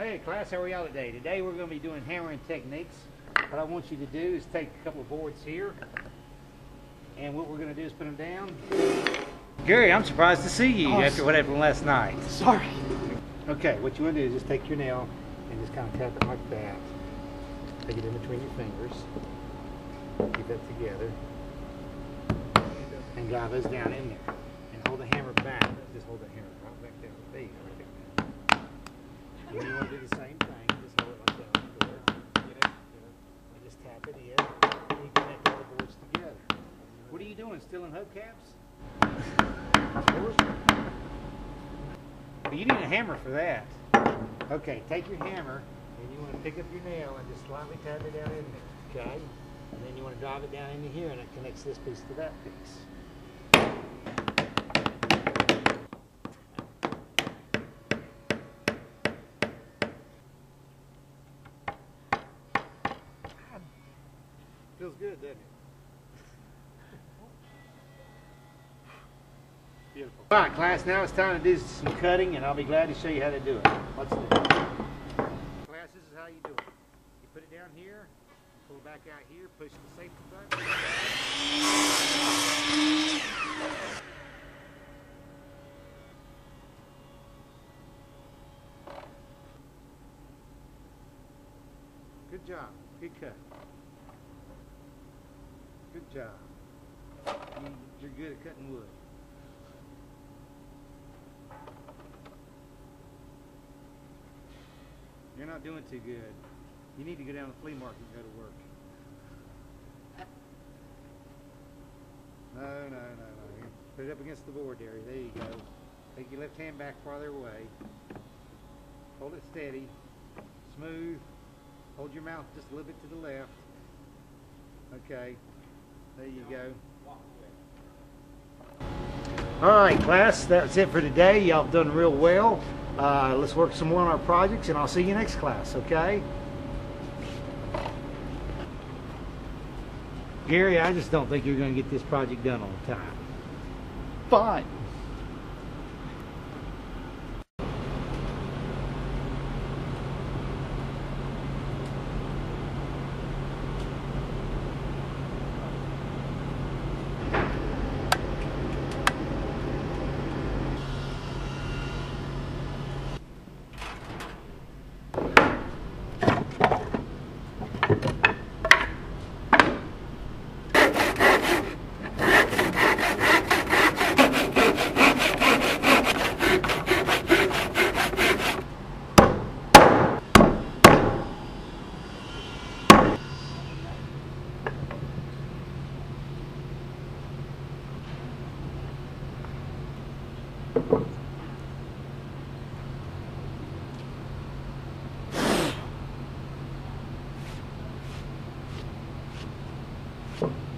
Hey class, how are y'all today? Today we're going to be doing hammering techniques. What I want you to do is take a couple of boards here, and what we're going to do is put them down. Gary, I'm surprised to see you after what happened last night. Sorry. Okay, what you want to do is just take your nail and just kind of tap it like that. Take it in between your fingers. Keep that together. And drive those down in there. And hold the hammer back. Just hold the hammer right back there. There you go, right there. And then you want to do the same thing. Just hold it like that right there. And just tap it in. And you connect all the boards together. What are you doing? Still in hubcaps? Well, you need a hammer for that. Okay, take your hammer and you want to pick up your nail and just slightly tap it down in there. Okay? And then you want to drive it down into here and it connects this piece to that piece. Feels good, doesn't it? Beautiful. All right, class, now it's time to do some cutting, and I'll be glad to show you how to do it. Let's do it. Class, this is how you do it. You put it down here, pull it back out here, push the safety button. Good job. Good cut. Good job. You're good at cutting wood. You're not doing too good. You need to go down to the flea market and go to work. No. Put it up against the board there. There you go. Take your left hand back farther away. Hold it steady. Smooth. Hold your mouth just a little bit to the left. Okay. There you go. Alright class, that's it for today. Y'all have done real well. Let's work some more on our projects and I'll see you next class, okay? Gary, I just don't think you're going to get this project done on time. Fine. Thank you.